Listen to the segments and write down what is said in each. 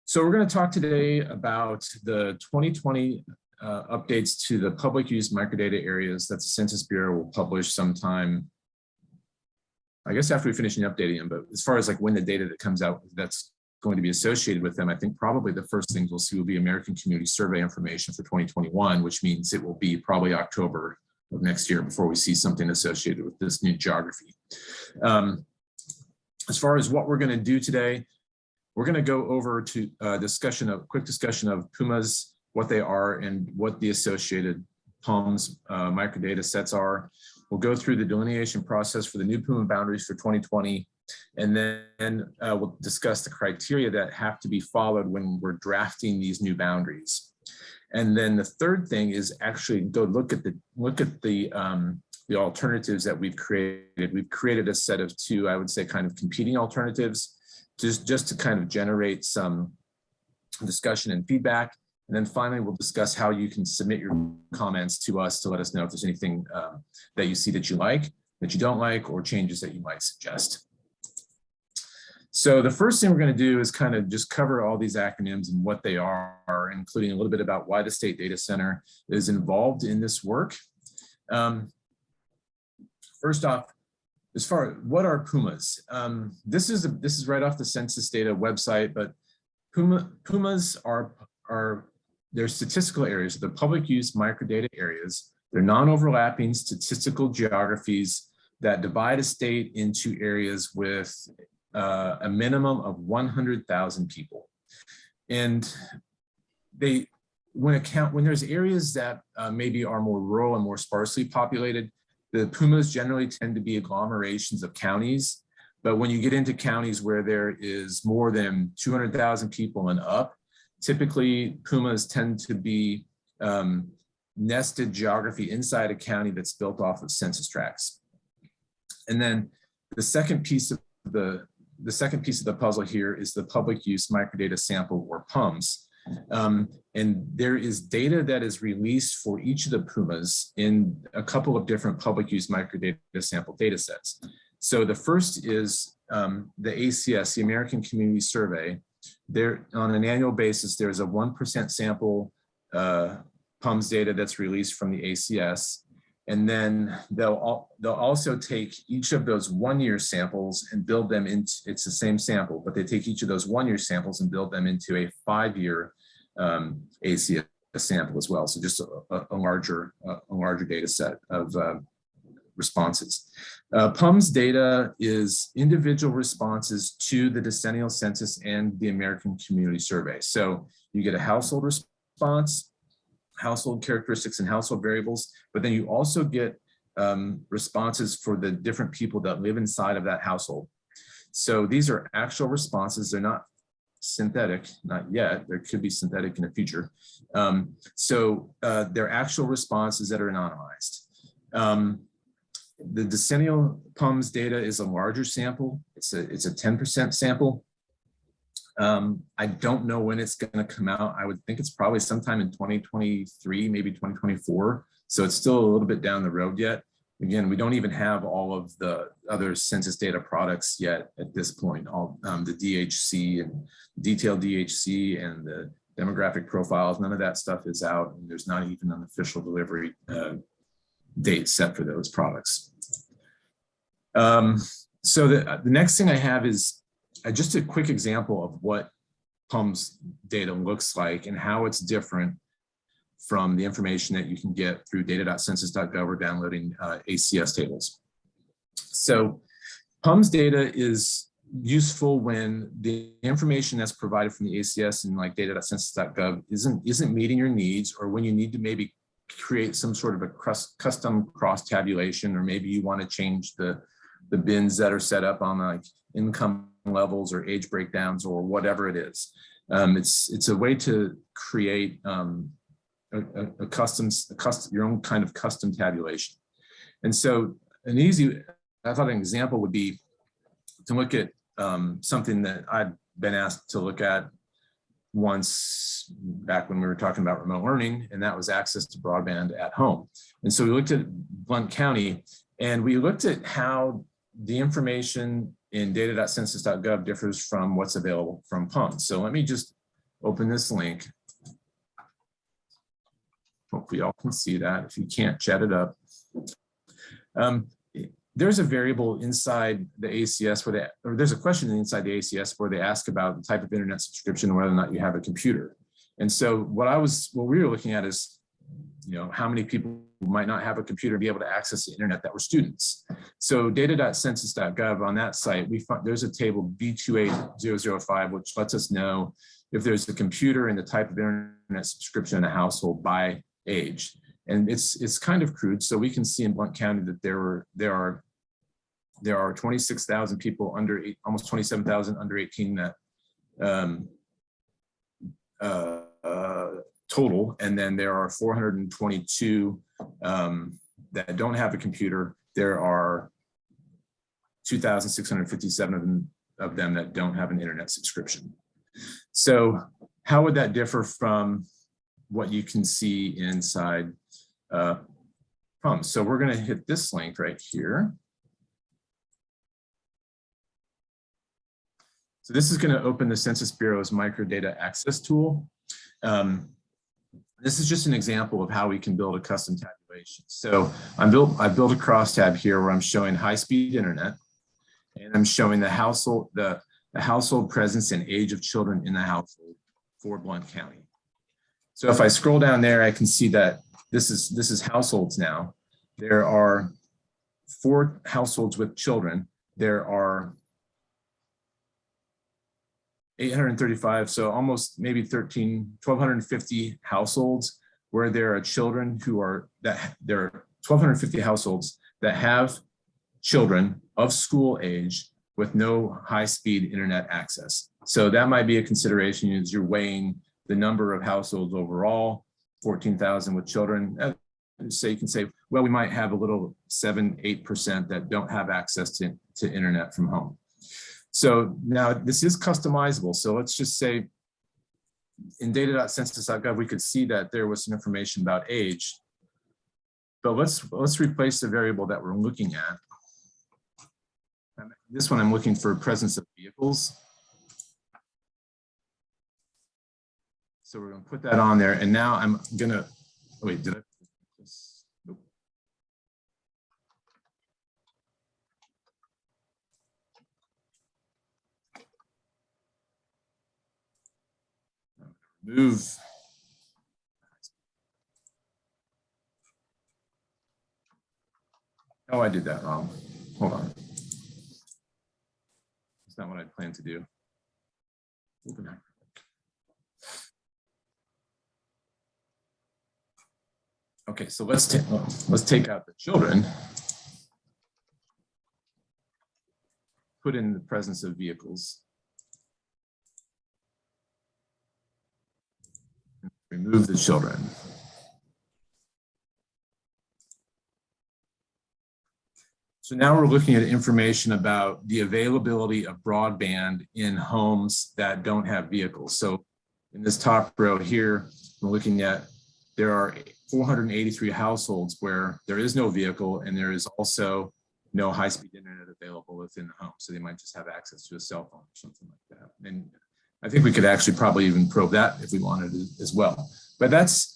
So we're going to talk today about the 2020 updates to the public use microdata areas that the Census Bureau will publish sometime, I guess after we finish updating them, but as far as like when the data that comes out that's going to be associated with them, I think probably the first things we'll see will be American Community Survey information for 2021, which means it will be probably October of next year before we see something associated with this new geography. As far as what we're going to do today, we're going to go over to quick discussion of PUMAs, what they are and what the associated PUMs microdata sets are. We'll go through the delineation process for the new PUMA boundaries for 2020, and then we'll discuss the criteria that have to be followed when we're drafting these new boundaries. And then the third thing is actually go look at the alternatives that we've created. We've created a set of two, I would say, kind of competing alternatives, just to kind of generate some discussion and feedback. And then finally, we'll discuss how you can submit your comments to us to let us know if there's anything that you see that you like, that you don't like, or changes that you might suggest. So the first thing we're going to do is kind of just cover all these acronyms and what they are, including a little bit about why the State Data Center is involved in this work. First off, as far as what are PUMAs? This is right off the census data website, but PUMAs are they're statistical areas, the public use microdata areas. They're non-overlapping statistical geographies that divide a state into areas with a minimum of 100,000 people. And when there's areas that maybe are more rural and more sparsely populated, the PUMAs generally tend to be agglomerations of counties. But when you get into counties where there is more than 200,000 people and up, typically PUMAs tend to be nested geography inside a county that's built off of census tracts. And then the second piece of the puzzle here is the public use microdata sample, or PUMs. And there is data that is released for each of the PUMAs in a couple of different public use microdata sample data sets. So the first is the ACS, the American Community Survey. There, on an annual basis, there's a 1% sample PUMs data that's released from the ACS. And then they'll also take each of those 1-year samples and build them into, it's the same sample, but they take each of those 1-year samples and build them into a 5-year ACS sample as well. So just a larger data set of responses. PUMs data is individual responses to the decennial census and the American Community Survey. So you get a household response, household characteristics and household variables, but then you also get responses for the different people that live inside of that household. So these are actual responses. They're not synthetic, not yet. There could be synthetic in the future. They're actual responses that are anonymized. The decennial PUMs data is a larger sample. It's a 10% sample. I don't know when it's going to come out. I would think it's probably sometime in 2023, maybe 2024. So it's still a little bit down the road yet. Again, we don't even have all of the other census data products yet at this point. All the DHC and detailed DHC and the demographic profiles, none of that stuff is out. And there's not even an official delivery date set for those products. So the next thing I have is just a quick example of what PUMs data looks like and how it's different from the information that you can get through data.census.gov or downloading ACS tables. So PUMs data is useful when the information that's provided from the ACS and like data.census.gov isn't meeting your needs, or when you need to maybe create some sort of a custom cross tabulation, or maybe you want to change the bins that are set up on like income levels or age breakdowns or whatever it is. It's a way to create your own kind of custom tabulation. And so I thought an example would be to look at something that I've been asked to look at once back when we were talking about remote learning, and that was access to broadband at home. And so we looked at Blount County, and we looked at how the information in data.census.gov differs from what's available from PUMA. So let me just open this link. Hopefully y'all can see that. If you can't, chat it up. There's a variable inside the ACS where there's a question inside the ACS where they ask about the type of internet subscription, whether or not you have a computer. And so what we were looking at is, how many people might not have a computer and be able to access the internet that were students. So data.census.gov on that site, there's a table B28005, which lets us know if there's a computer and the type of internet subscription in a household by age. And it's kind of crude. So we can see in Blount County that there are 26,000 people almost 27,000 under 18 that total, and then there are 422 that don't have a computer. There are 2,657 of them that don't have an internet subscription. So how would that differ from what you can see inside PUMA? So we're going to hit this link right here. So this is going to open the Census Bureau's microdata access tool. This is just an example of how we can build a custom tabulation. So I built a crosstab here where I'm showing high-speed internet, and I'm showing the household presence and age of children in the household for Blount County. So if I scroll down there, I can see that this is households now. There are 4 households with children. There are 835, so almost maybe 1,250 households where there are children there are 1,250 households that have children of school age with no high-speed internet access. So that might be a consideration as you're weighing the number of households overall, 14,000 with children. So you can say, well, we might have a little 7-8% that don't have access to internet from home. So now this is customizable. So let's just say in data.census.gov, we could see that there was some information about age, but let's replace the variable that we're looking at. This one I'm looking for presence of vehicles. So we're going to put that on there. And now I'm going to, wait, did I? Nope. Move. Oh, I did that wrong. Hold on. That's not what I planned to do. Okay, so let's take out the children, put in the presence of vehicles, remove the children. So now we're looking at information about the availability of broadband in homes that don't have vehicles. So in this top row here, we're looking at there are 483 households where there is no vehicle and there is also no high-speed internet available within the home. So they might just have access to a cell phone or something like that. And I think we could actually probably even probe that if we wanted to as well. But that's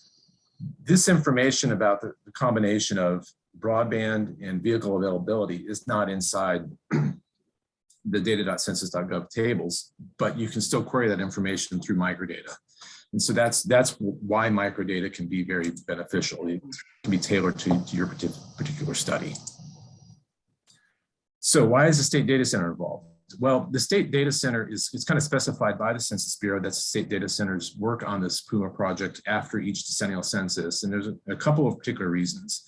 this information about the combination of broadband and vehicle availability is not inside the data.census.gov tables, but you can still query that information through microdata. And so that's why microdata can be very beneficial. It can be tailored to your particular study. So why is the state data center involved? Well, the state data center is kind of specified by the Census Bureau that the state data centers work on this PUMA project after each decennial census. And there's a couple of particular reasons.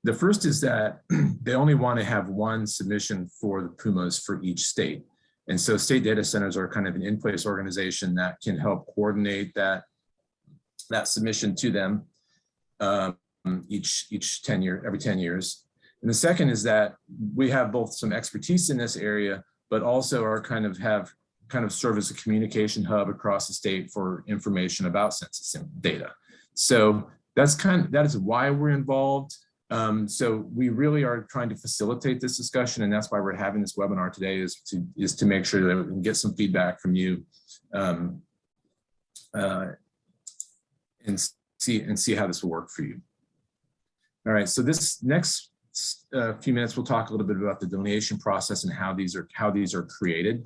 The first is that they only want to have one submission for the PUMAs for each state. And so state data centers are kind of an in-place organization that can help coordinate that submission to them every 10 years. And the second is that we have both some expertise in this area, but also are kind of serve as a communication hub across the state for information about census data. So that is why we're involved. So we really are trying to facilitate this discussion, and that's why we're having this webinar today, is to make sure that we can get some feedback from you and see how this will work for you. All right, so this next few minutes, we'll talk a little bit about the delineation process and how these are created.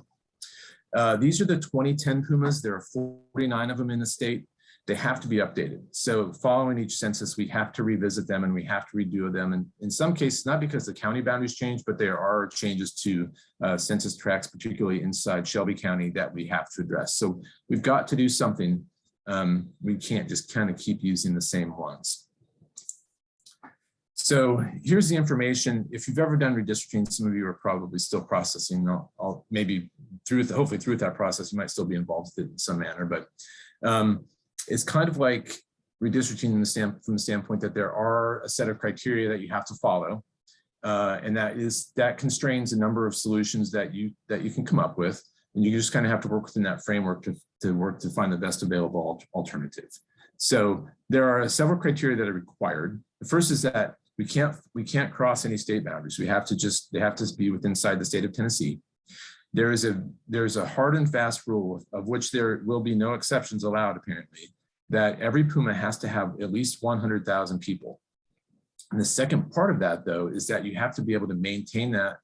These are the 2010 PUMAs. There are 49 of them in the state. They have to be updated. So following each census, we have to revisit them and we have to redo them. And in some cases, not because the county boundaries change, but there are changes to census tracts, particularly inside Shelby County, that we have to address. So we've got to do something. We can't just kind of keep using the same ones. So here's the information. If you've ever done redistricting, some of you are probably still processing. Maybe hopefully through that process, you might still be involved with it in some manner, but it's kind of like redistricting from the standpoint that there are a set of criteria that you have to follow, and that constrains the number of solutions that you can come up with, and you just kind of have to work within that framework to find the best available alternative. So there are several criteria that are required. The first is that we can't cross any state boundaries. They have to be inside the state of Tennessee. There's a hard and fast rule, of which there will be no exceptions allowed, apparently, that every PUMA has to have at least 100,000 people. And the second part of that, though, is that you have to be able to maintain that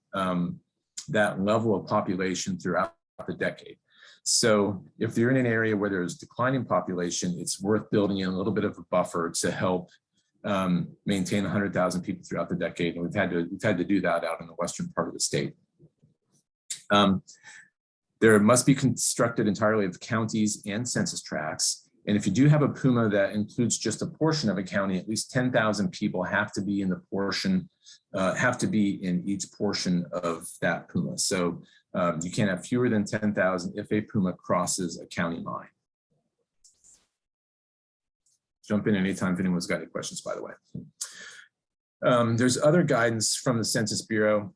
level of population throughout the decade. So if you're in an area where there's declining population, it's worth building in a little bit of a buffer to help maintain 100,000 people throughout the decade. And we've had to do that out in the western part of the state. There must be constructed entirely of counties and census tracts. And if you do have a PUMA that includes just a portion of a county, at least 10,000 people have to be in the portion, have to be in each portion of that PUMA. So you can't have fewer than 10,000 if a PUMA crosses a county line. Jump in anytime if anyone's got any questions, by the way. There's other guidance from the Census Bureau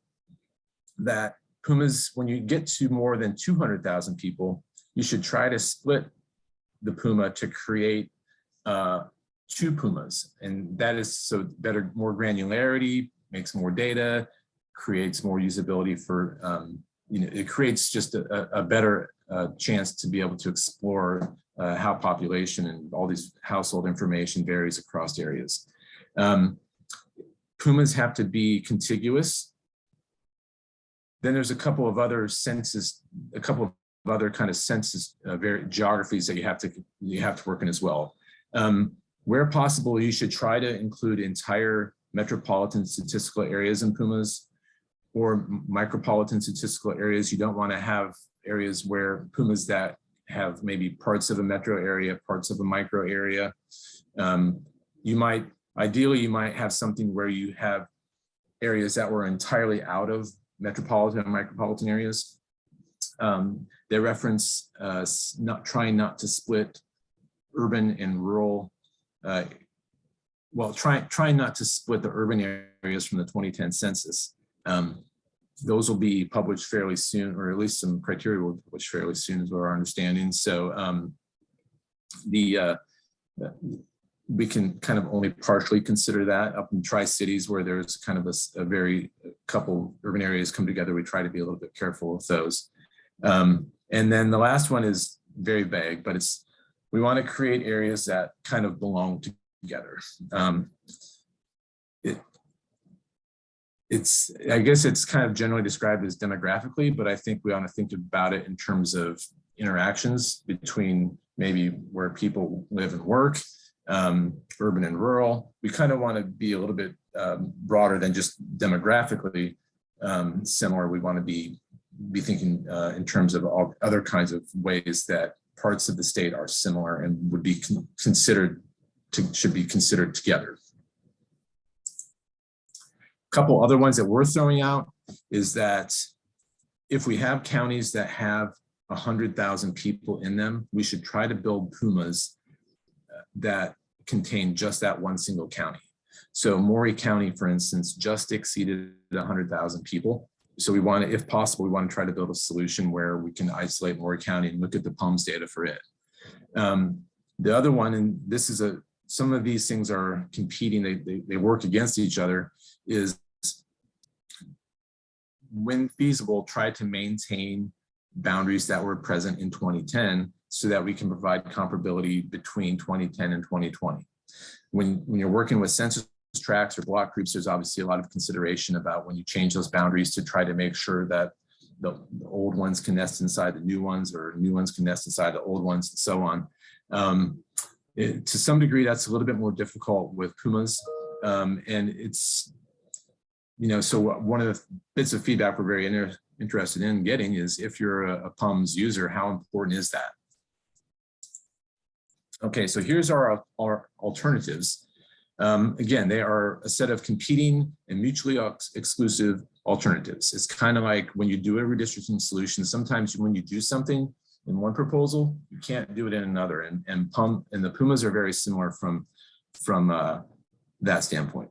that PUMAs, when you get to more than 200,000 people, you should try to split the PUMA to create 2 PUMAs. And that is so better, more granularity, makes more data, creates more usability for, it creates just a better chance to be able to explore how population and all these household information varies across areas. PUMAs have to be contiguous. Then there's a couple of other kind of census geographies that you have to work in as well. Where possible, you should try to include entire metropolitan statistical areas in PUMAs or micropolitan statistical areas. You don't want to have areas where PUMAs that have maybe parts of a metro area, parts of a micro area. Ideally, you might have something where you have areas that were entirely out of metropolitan and micropolitan areas. They reference trying not to split urban and rural. Trying not to split the urban areas from the 2010 census. Those will be published fairly soon, or at least some criteria will be published fairly soon, is what our understanding. So we can kind of only partially consider that up in Tri-Cities, where there's kind of a couple urban areas come together. We try to be a little bit careful with those. And then the last one is very vague, but we want to create areas that kind of belong together. I guess it's kind of generally described as demographically, but I think we want to think about it in terms of interactions between maybe where people live and work, urban and rural. We kind of want to be a little bit broader than just demographically similar. We want to be thinking in terms of all other kinds of ways that parts of the state are similar and would be should be considered together. A couple other ones that we're throwing out is that if we have counties that have 100,000 people in them, we should try to build PUMAs that contain just that one single county. So Maury County, for instance, just exceeded 100,000 people. So we want to, if possible, we want to try to build a solution where we can isolate Maury County and look at the PUMS data for it. The other one, and this is some of these things are competing, they work against each other, is when feasible, try to maintain boundaries that were present in 2010 so that we can provide comparability between 2010 and 2020. When you're working with census tracts or block groups, there's obviously a lot of consideration about when you change those boundaries to try to make sure that the old ones can nest inside the new ones, or new ones can nest inside the old ones, and so on. To some degree, that's a little bit more difficult with PUMAs. And it's, so one of the bits of feedback we're very interested in getting is, if you're a PUMS user, how important is that? Okay, so here's our alternatives. Again, they are a set of competing and mutually exclusive alternatives. It's kind of like when you do a redistricting solution, sometimes when you do something in one proposal, you can't do it in another. And the PUMAs are very similar from that standpoint.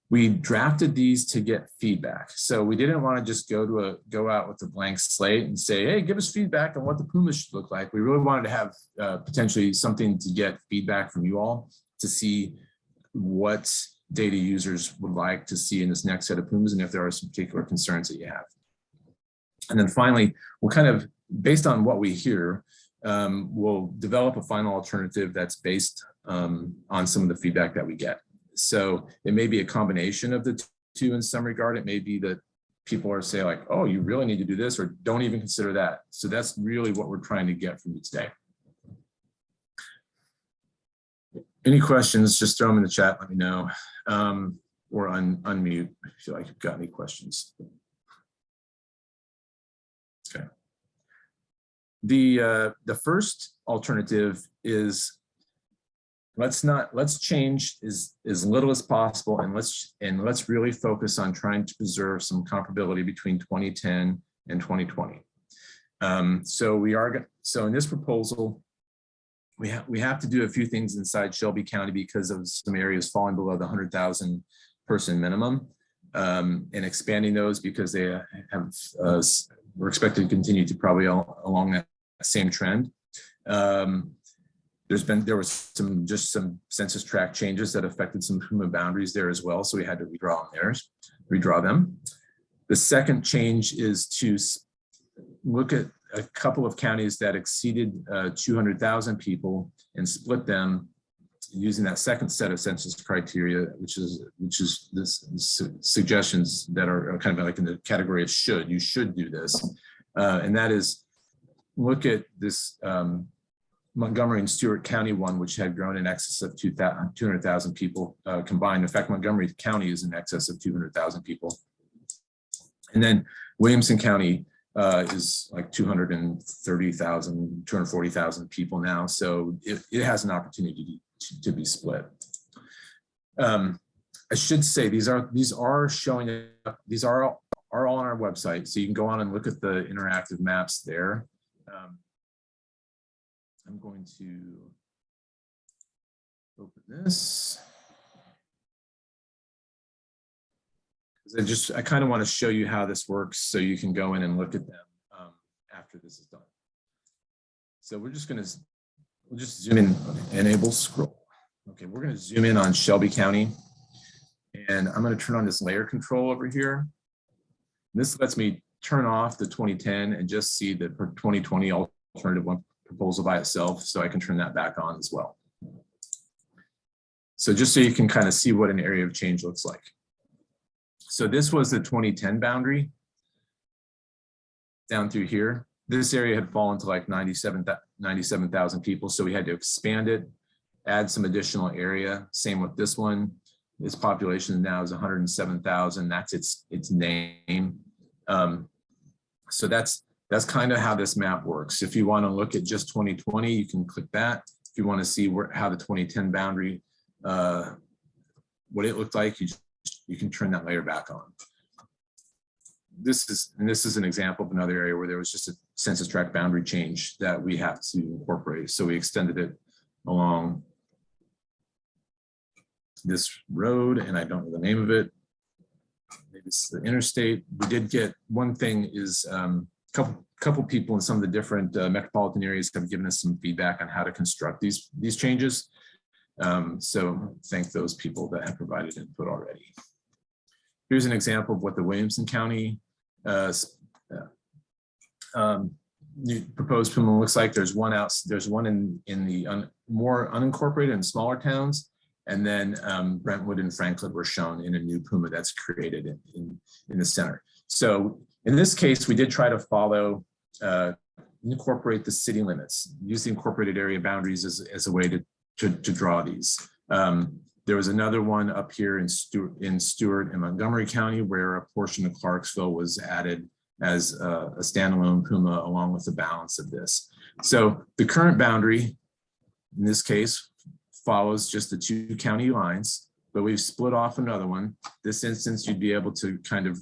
We drafted these to get feedback. So we didn't want to just go out with a blank slate and say, hey, give us feedback on what the PUMAs should look like. We really wanted to have potentially something to get feedback from you all to see what data users would like to see in this next set of PUMAs, and if there are some particular concerns that you have. And then finally, we'll kind of, based on what we hear, we'll develop a final alternative that's based on some of the feedback that we get. So it may be a combination of the two in some regard. It may be that people are saying like, oh, you really need to do this, or don't even consider that. So that's really what we're trying to get from you today. Any questions, just throw them in the chat, let me know, or unmute if you feel like you've got any questions. Okay. The first alternative is, let's change as little as possible, and let's really focus on trying to preserve some comparability between 2010 and 2020. So in this proposal, we have to do a few things inside Shelby County because of some areas falling below the 100,000 person minimum, and expanding those because they have we're expected to continue to probably along that same trend. There was some census tract changes that affected some PUMA boundaries there as well, so we had to redraw them. The second change is to look at a couple of counties that exceeded 200,000 people and split them using that second set of census criteria, which is this suggestions that are kind of like in the category of should. You should do this, and that is look at this Montgomery and Stewart County one, which had grown in excess of 200,000 people combined. In fact, Montgomery County is in excess of 200,000 people, and then Williamson County is like 230,000, 240,000 people now. So it has an opportunity to be split. I should say these are showing up. These are all on our website, so you can go on and look at the interactive maps there. I'm going to open this. I kind of want to show you how this works so you can go in and look at them after this is done. So we'll just zoom in, enable scroll. Okay, we're going to zoom in on Shelby County, and I'm going to turn on this layer control over here. This lets me turn off the 2010 and just see the 2020 alternative one proposal by itself, so I can turn that back on as well. So just so you can kind of see what an area of change looks like. So this was the 2010 boundary down through here. This area had fallen to like 97,000 people, so we had to expand it, add some additional area. Same with this one. Its population now is 107,000. That's its name. So that's kind of how this map works. If you want to look at just 2020, you can click that. If you want to see how the 2010 boundary, what it looked like, you can turn that layer back on. This is an example of another area where there was just a census tract boundary change that we have to incorporate. So we extended it along this road, and I don't know the name of it. Maybe it's the interstate. We did get one thing is couple people in some of the different metropolitan areas have given us some feedback on how to construct these changes. So thank those people that have provided input already. Here's an example of what the Williamson County proposed PUMA looks like. There's one in the more unincorporated and smaller towns, and then Brentwood and Franklin were shown in a new PUMA that's created in the center. So in this case, we did try to follow, incorporate the city limits, use the incorporated area boundaries as a way to draw these. There was another one up here in Stewart and Montgomery County where a portion of Clarksville was added as a standalone PUMA along with the balance of this. So the current boundary in this case follows just the 2 county lines, but we've split off another one. This instance, you'd be able to kind of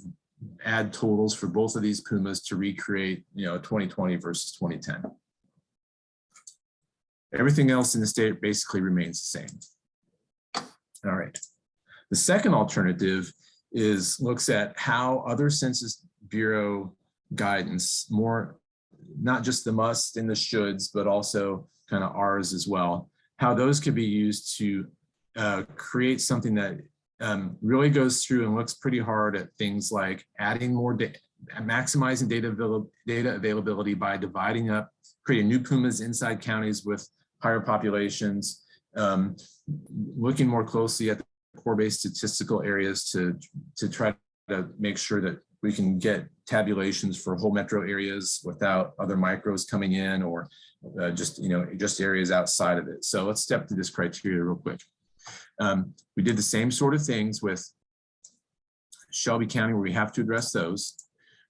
add totals for both of these PUMAs to recreate, 2020 versus 2010. Everything else in the state basically remains the same. All right. The second alternative looks at how other Census Bureau guidance, not just the musts and the shoulds, but also kind of ours as well, how those could be used to create something that really goes through and looks pretty hard at things like adding more data, maximizing data availability by dividing up, creating new PUMAs inside counties with higher populations, looking more closely at the core-based statistical areas to try to make sure that we can get tabulations for whole metro areas without other micros coming in, or just areas outside of it. So let's step through this criteria real quick. We did the same sort of things with Shelby County where we have to address those.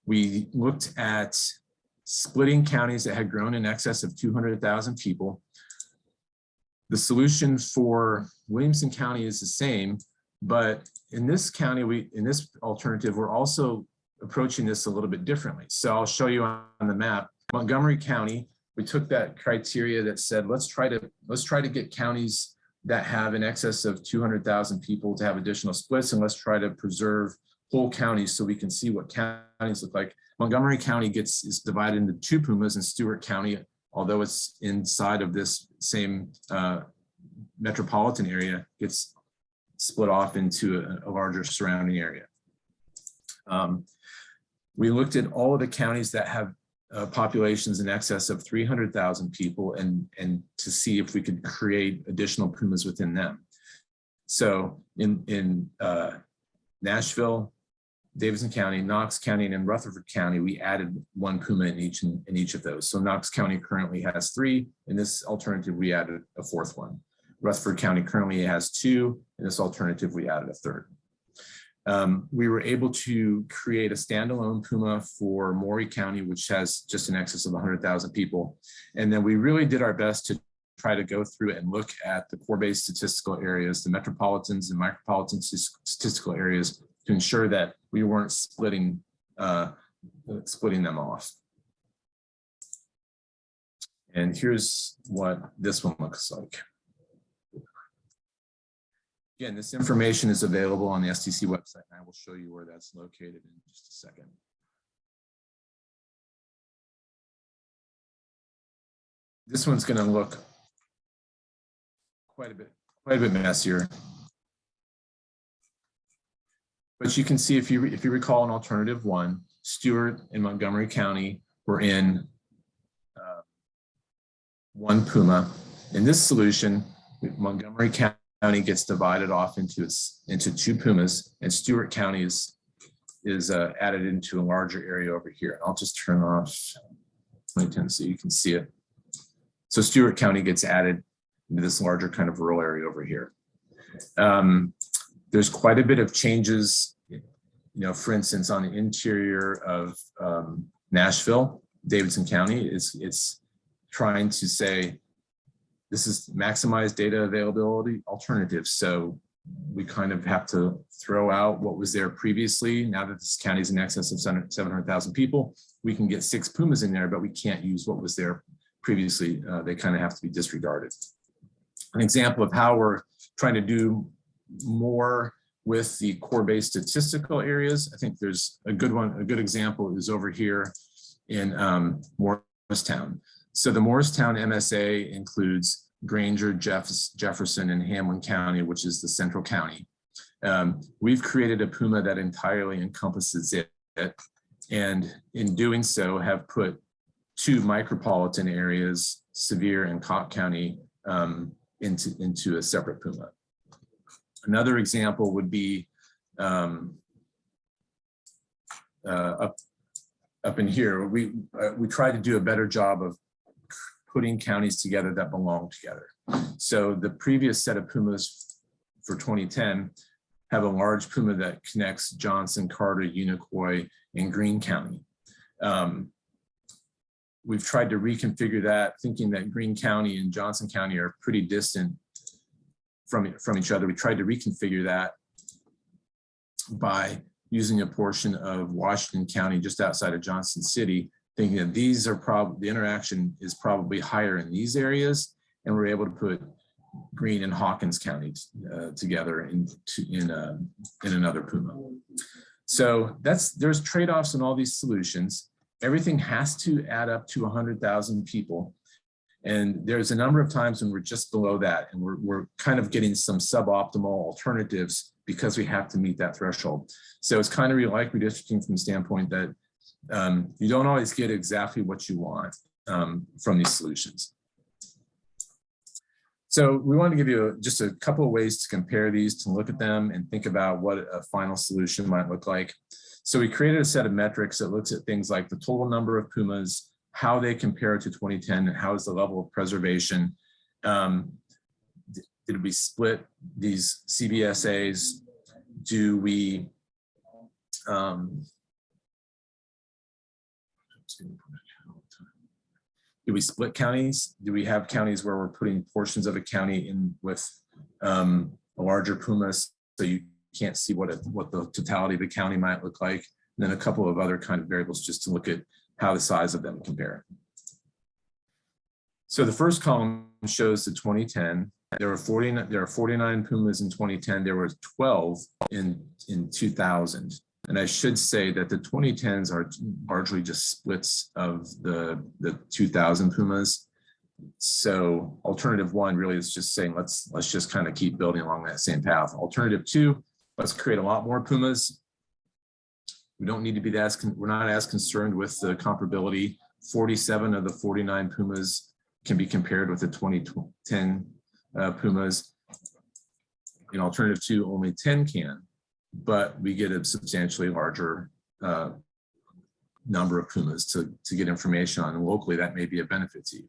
We looked at splitting counties that had grown in excess of 200,000 people. The solution for Williamson County is the same, but in this county, in this alternative, we're also approaching this a little bit differently. So I'll show you on the map. Montgomery County, we took that criteria that said, let's try to get counties that have in excess of 200,000 people to have additional splits, and let's try to preserve whole counties so we can see what counties look like. Montgomery County is divided into 2 PUMAs, and Stewart County, although it's inside of this same metropolitan area, gets split off into a larger surrounding area. We looked at all of the counties that have populations in excess of 300,000 people and to see if we could create additional PUMAs within them. So in Nashville, Davidson County, Knox County, and in Rutherford County, we added 1 PUMA in each of those. So Knox County currently has 3. In this alternative, we added a 4th one. Rutherford County currently has 2. In this alternative, we added a 3rd. We were able to create a standalone PUMA for Maury County, which has just in excess of 100,000 people. And then we really did our best to try to go through and look at the core-based statistical areas, the metropolitans and micropolitan statistical areas, to ensure that we weren't splitting them off. And here's what this one looks like. Again, this information is available on the SDC website, and I will show you where that's located in just a second. This one's going to look quite a bit messier. But you can see, if you recall in alternative 1, Stewart and Montgomery County were in 1 PUMA. In this solution, Montgomery County gets divided off into 2 PUMAs, and Stewart County is added into a larger area over here. And I'll just turn off 2010 so you can see it. So Stewart County gets added into this larger kind of rural area over here. There's quite a bit of changes, for instance, on the interior of Nashville, Davidson County, it's trying to say, this is maximize data availability alternatives. So we kind of have to throw out what was there previously. Now that this county is in excess of 700,000 people, we can get 6 PUMAs in there, but we can't use what was there previously. They kind of have to be disregarded. An example of how we're trying to do more with the core-based statistical areas, I think there's a good one. A good example is over here in Morristown. So the Morristown MSA includes Granger, Jefferson, and Hamlin County, which is the central county. We've created a PUMA that entirely encompasses it, and in doing so have put 2 micropolitan areas, Sevier and Cobb County, into a separate PUMA. Another example would be up in here. We try to do a better job of putting counties together that belong together. So the previous set of PUMAs for 2010 have a large PUMA that connects Johnson, Carter, Unicoi, and Greene County. We've tried to reconfigure that, thinking that Greene County and Johnson County are pretty distant from each other. We tried to reconfigure that by using a portion of Washington County just outside of Johnson City, thinking that these are probably, the interaction is probably higher in these areas, and we're able to put Greene and Hawkins counties together in another PUMA. So there's trade-offs in all these solutions. Everything has to add up to 100,000 people. And there's a number of times when we're just below that, and we're kind of getting some suboptimal alternatives because we have to meet that threshold. So it's kind of like redistricting from the standpoint that you don't always get exactly what you want from these solutions. So we want to give you just a couple of ways to compare these, to look at them and think about what a final solution might look like. So we created a set of metrics that looks at things like the total number of PUMAs, how they compare to 2010, and how is the level of preservation. Did we split these CBSAs? Do we split counties? Do we have counties where we're putting portions of a county in with a larger PUMA, so you can't see what the totality of the county might look like? And then a couple of other kind of variables just to look at how the size of them compare. So the first column shows the 2010. There are 49 PUMAs in 2010. There were 12 in 2000. And I should say that the 2010s are largely just splits of the 2000 PUMAs. So alternative 1 really is just saying, let's just kind of keep building along that same path. Alternative 2, let's create a lot more PUMAs. We don't need to be we're not as concerned with the comparability. 47 of the 49 PUMAs can be compared with the 2010 PUMAs. In alternative 2, only 10 can, but we get a substantially larger number of PUMAs to get information on, and locally that may be a benefit to you.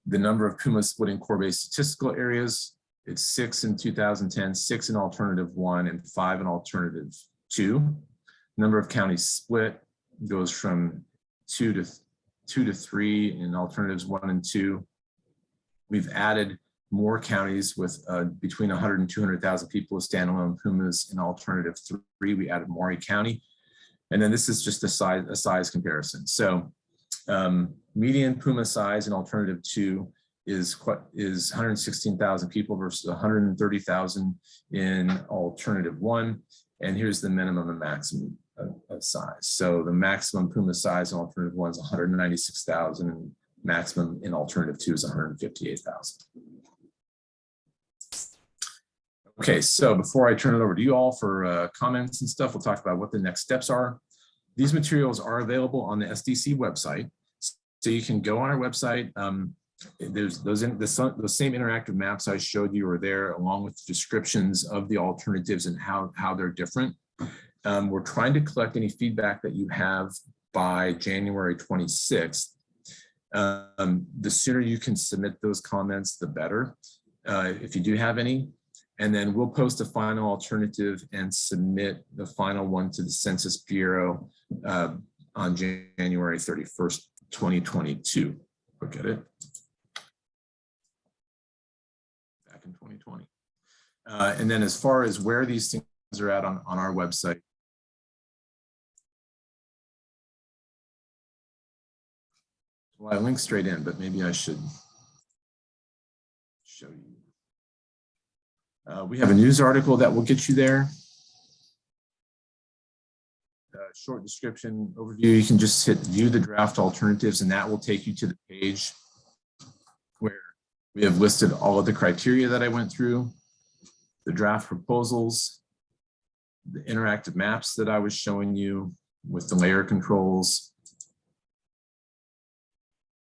The number of PUMAs split in core-based statistical areas, it's 6 in 2010, 6 in alternative 1, and 5 in alternative 2. Number of counties split goes from 2 to 3 in alternatives 1 and 2. We've added more counties with between 100 and 200,000 people with standalone PUMAs. In alternative 3, we added Maury County. And then this is just a size comparison. So median PUMA size in alternative 2 is 116,000 people versus 130,000 in alternative 1. And here's the minimum and maximum of size. So the maximum PUMA size in alternative 1 is 196,000, and maximum in alternative 2 is 158,000. Okay, so before I turn it over to you all for comments and stuff, we'll talk about what the next steps are. These materials are available on the SDC website. So you can go on our website. There's those same interactive maps I showed you are there, along with descriptions of the alternatives and how they're different. We're trying to collect any feedback that you have by January 26th. The sooner you can submit those comments, the better, if you do have any. And then we'll post a final alternative and submit the final one to the Census Bureau on January 31st, 2022. Look at it. Back in 2020. And then as far as where these things are at on our website, well, I linked straight in, but maybe I should show you. We have a news article that will get you there. Short description overview. You can just hit view the draft alternatives, and that will take you to the page We have listed all of the criteria that I went through, the draft proposals, the interactive maps that I was showing you with the layer controls,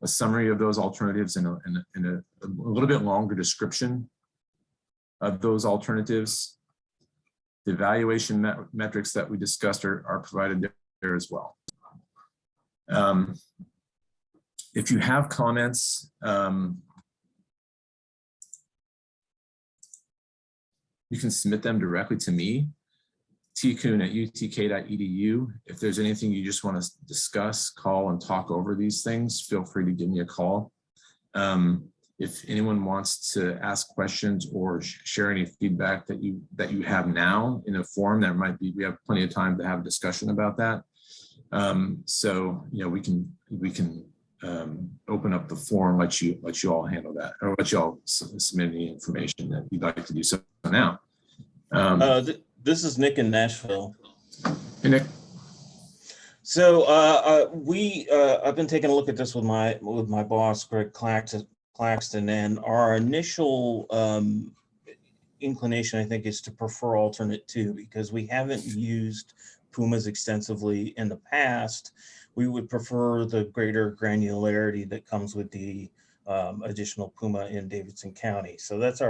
a summary of those alternatives, and a little bit longer description of those alternatives. The evaluation metrics that we discussed are provided there as well. If you have comments, you can submit them directly to me, tkuhn@utk.edu. If there's anything you just want to discuss, call and talk over these things, feel free to give me a call. If anyone wants to ask questions or share any feedback that you have now in a forum, we have plenty of time to have a discussion about that. So we can open up the forum, let you all handle that, or let you all submit any information that you'd like to do so now. This is Nick in Nashville. Hey, Nick. So I've been taking a look at this with my boss, Greg Claxton, and our initial inclination, I think, is to prefer alternate 2 because we haven't used PUMAs extensively in the past. We would prefer the greater granularity that comes with the additional PUMA in Davidson County. So that's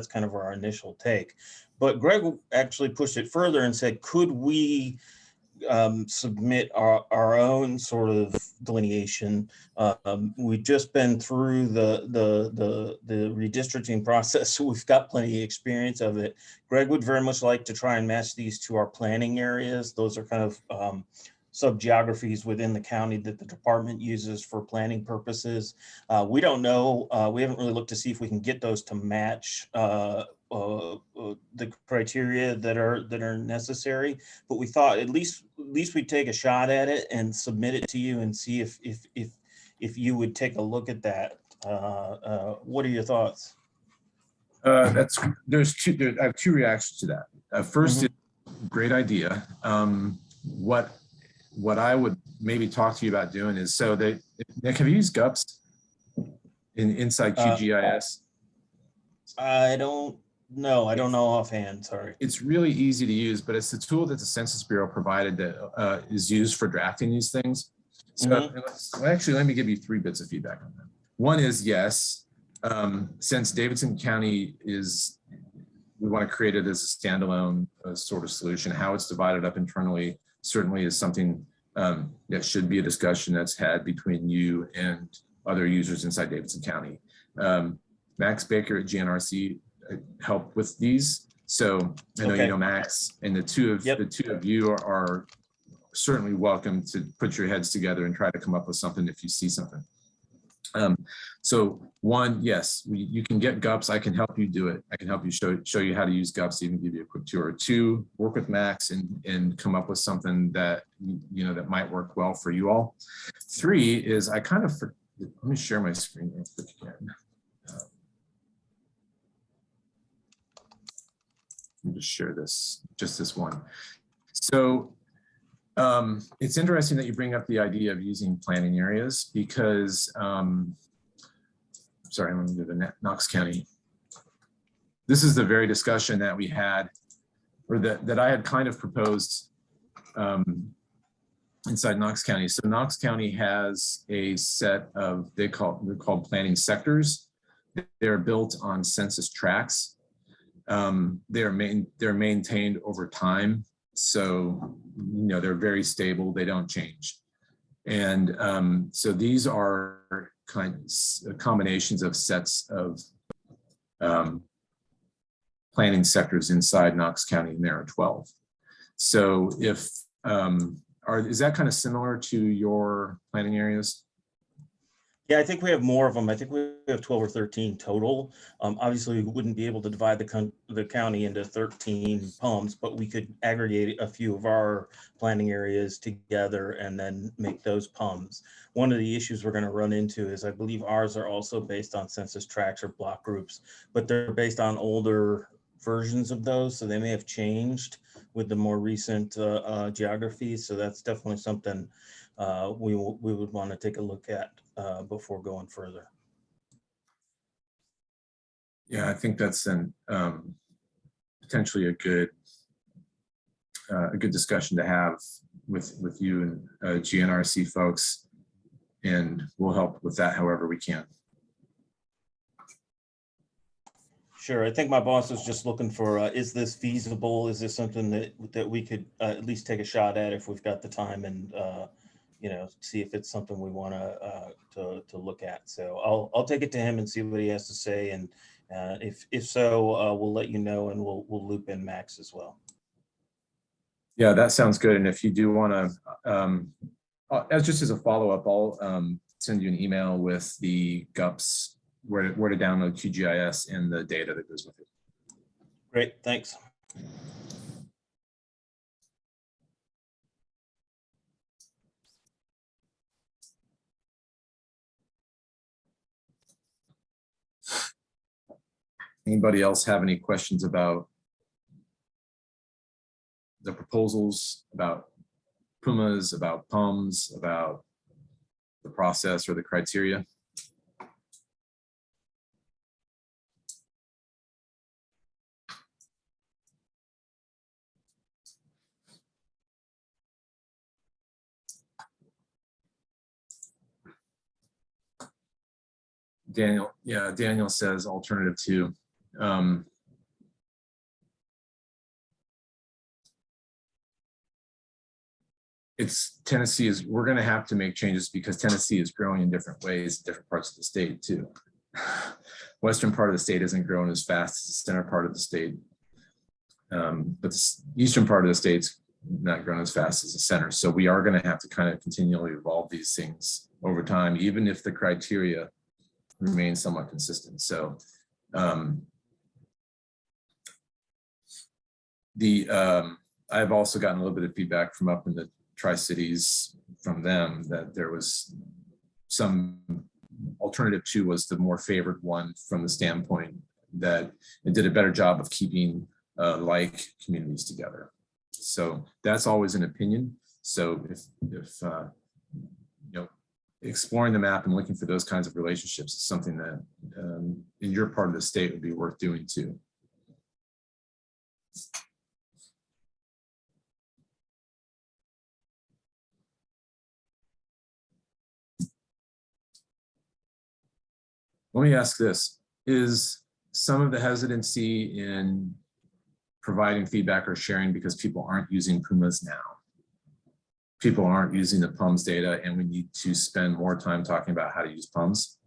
kind of our initial take. But Greg actually pushed it further and said, could we submit our own sort of delineation? We've just been through the redistricting process, so we've got plenty of experience of it. Greg would very much like to try and match these to our planning areas. Those are kind of sub-geographies within the county that the department uses for planning purposes. We don't know, we haven't really looked to see if we can get those to match the criteria that are necessary, but we thought at least we'd take a shot at it and submit it to you and see if you would take a look at that. What are your thoughts? I have two reactions to that. First, is great idea. What I would maybe talk to you about doing is, Nick, have you used GUPS inside QGIS? I don't know. I don't know offhand. Sorry. It's really easy to use, but it's the tool that the Census Bureau provided that is used for drafting these things. So actually, let me give you 3 bits of feedback on that. One is, yes, since Davidson County we want to create it as a standalone sort of solution. How it's divided up internally certainly is something that should be a discussion that's had between you and other users inside Davidson County. Max Baker at GNRC helped with these, so I know you know Max, and the two of you are certainly welcome to put your heads together and try to come up with something if you see something. So one, yes, you can get GUPS. I can help you do it. I can help you show you how to use GUPS, even give you a quick tour. 2, work with Max and come up with something that that might work well for you all. 3 is let me share my screen real quick again. Let me just share this one. So it's interesting that you bring up the idea of using planning areas because, sorry, I'm going to do the Knox County. This is the very discussion that we had, or that I had kind of proposed inside Knox County. So Knox County has a set of, they're called planning sectors. They're built on census tracts. They're maintained over time. So, they're very stable, they don't change. And so these are combinations of sets of planning sectors inside Knox County, and there are 12. So if, is that kind of similar to your planning areas? Yeah, I think we have more of them. I think we have 12 or 13 total. Obviously, we wouldn't be able to divide the county into 13 PUMs, but we could aggregate a few of our planning areas together and then make those PUMs. One of the issues we're going to run into is I believe ours are also based on census tracts or block groups, but they're based on older versions of those, so they may have changed with the more recent geographies. So that's definitely something we would want to take a look at before going further. Yeah, I think that's an potentially a good discussion to have with you and GNRC folks, and we'll help with that however we can. Sure. I think my boss is just looking for, is this feasible? Is this something that we could at least take a shot at if we've got the time, and you know, see if it's something we want to look at. So I'll take it to him and see what he has to say, and if so, we'll let you know, and we'll loop in Max as well. Yeah, that sounds good. And if you do want to, just as a follow-up, I'll send you an email with the GUPS, where to download QGIS and the data that goes with it. Great, thanks. Anybody else have any questions about the proposals, about PUMAs, about PUMs, about the process or the criteria? Daniel, yeah, Daniel says alternative 2. Tennessee is, we're going to have to make changes because Tennessee is growing in different ways, different parts of the state too. Western part of the state isn't growing as fast as the center part of the state. But the eastern part of the state's not growing as fast as the center. So we are going to have to kind of continually evolve these things over time, even if the criteria remain somewhat consistent. So I've also gotten a little bit of feedback from up in the Tri-Cities from them that there was some alternative 2 was the more favored one from the standpoint that it did a better job of keeping like communities together. So that's always an opinion. So if you know, exploring the map and looking for those kinds of relationships is something that in your part of the state would be worth doing too. Let me ask this, is some of the hesitancy in providing feedback or sharing because people aren't using PUMAs now? People aren't using the PUMS data, and we need to spend more time talking about how to use PUMS.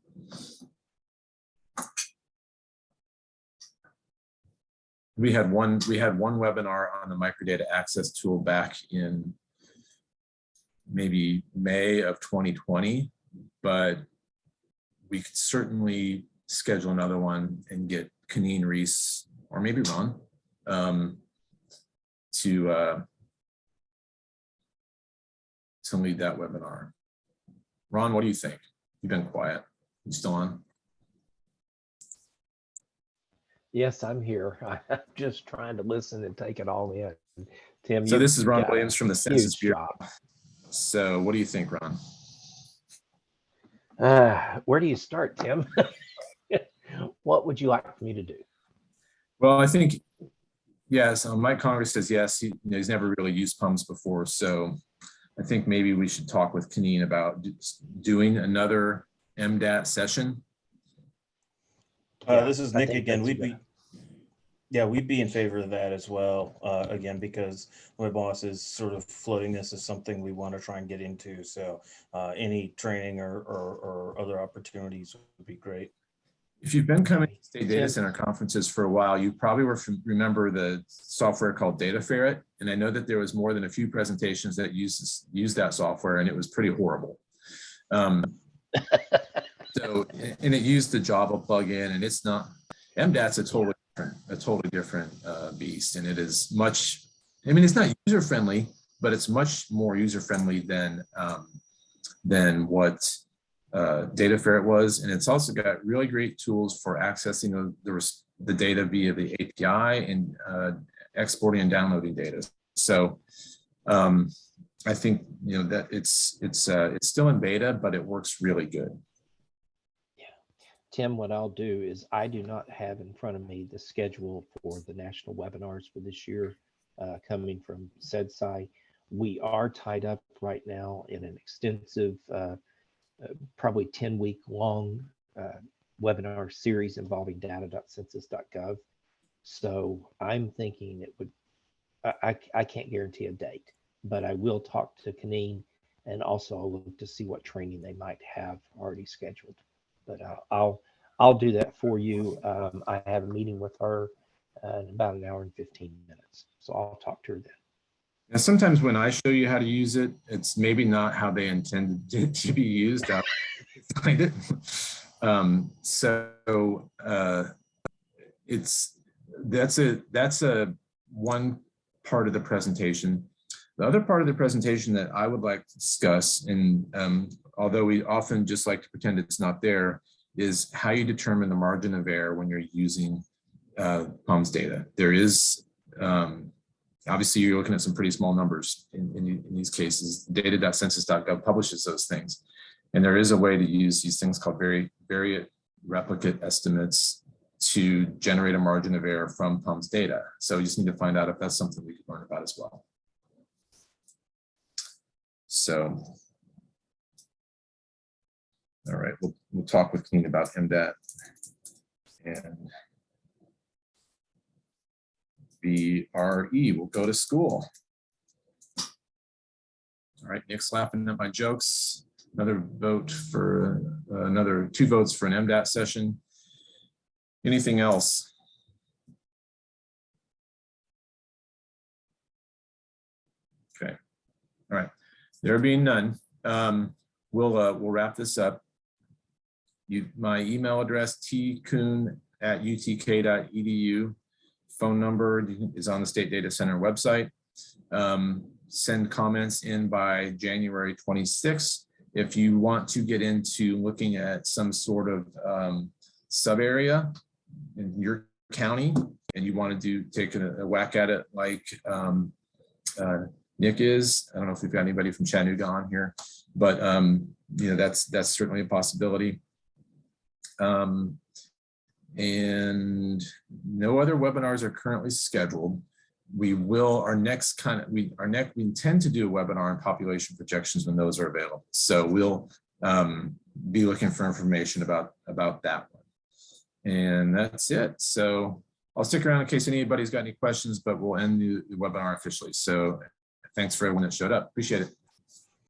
We had one webinar on the microdata access tool back in maybe May of 2020, but we could certainly schedule another one and get Kuhn, Reese, or maybe Ron to lead that webinar. Ron, what do you think? You've been quiet. You still on? Yes, I'm here. I'm just trying to listen and take it all in. Tim, so this is Ron Williams from the Census Bureau. Job. So what do you think, Ron? Where do you start, Tim? What would you like for me to do? Well, I think, yes, Mike Congress says yes. He's never really used PUMS before. So I think maybe we should talk with Kuhn about doing another MDAT session. This is Nick again. We'd be in favor of that as well. Again, because my boss is sort of floating this as something we want to try and get into. So any training or other opportunities would be great. If you've been coming to state data center conferences for a while, you probably remember the software called Data Ferret. And I know that there was more than a few presentations that used that software, and it was pretty horrible. So, and it used the Java plugin, and it's not, MDAT's a totally different beast, and it is much, I mean, it's not user friendly, but it's much more user friendly than what Data Ferret was. And it's also got really great tools for accessing the data via the API and exporting and downloading data. So I think, you know, that it's still in beta, but it works really good. Tim, what I'll do is I do not have in front of me the schedule for the national webinars for this year coming from SEDSI. We are tied up right now in an extensive, probably 10-week long webinar series involving data.census.gov. So I'm thinking it would, I can't guarantee a date, but I will talk to Kuhn, and also I'll look to see what training they might have already scheduled. But I'll do that for you. I have a meeting with her in about an hour and 15 minutes. So I'll talk to her then. Now, sometimes when I show you how to use it, it's maybe not how they intended it to be used. That's a one part of the presentation. The other part of the presentation that I would like to discuss, and although we often just like to pretend it's not there, is how you determine the margin of error when you're using PUMS data. There is, obviously you're looking at some pretty small numbers in these cases. Data.census.gov publishes those things. And there is a way to use these things called variate replicate estimates to generate a margin of error from PUMS data. So you just need to find out if that's something we could learn about as well. So, all right, we'll talk with Kuhn about MDAT and BRE will go to school. All right, Nick's laughing at my jokes. Another vote for another 2 votes for an MDAT session. Anything else? Okay. All right. There being none, we'll wrap this up. My email address tkuhn@utk.edu. Phone number is on the State Data Center website. Send comments in by January 26th. If you want to get into looking at some sort of sub area in your county and you want to take a whack at it like Nick is, I don't know if we've got anybody from Chattanooga on here, but you know, that's certainly a possibility. And no other webinars are currently scheduled. We will, we intend to do a webinar on population projections when those are available. So we'll be looking for information about that one. And that's it. So I'll stick around in case anybody's got any questions, but we'll end the webinar officially. So thanks for everyone that showed up. Appreciate it.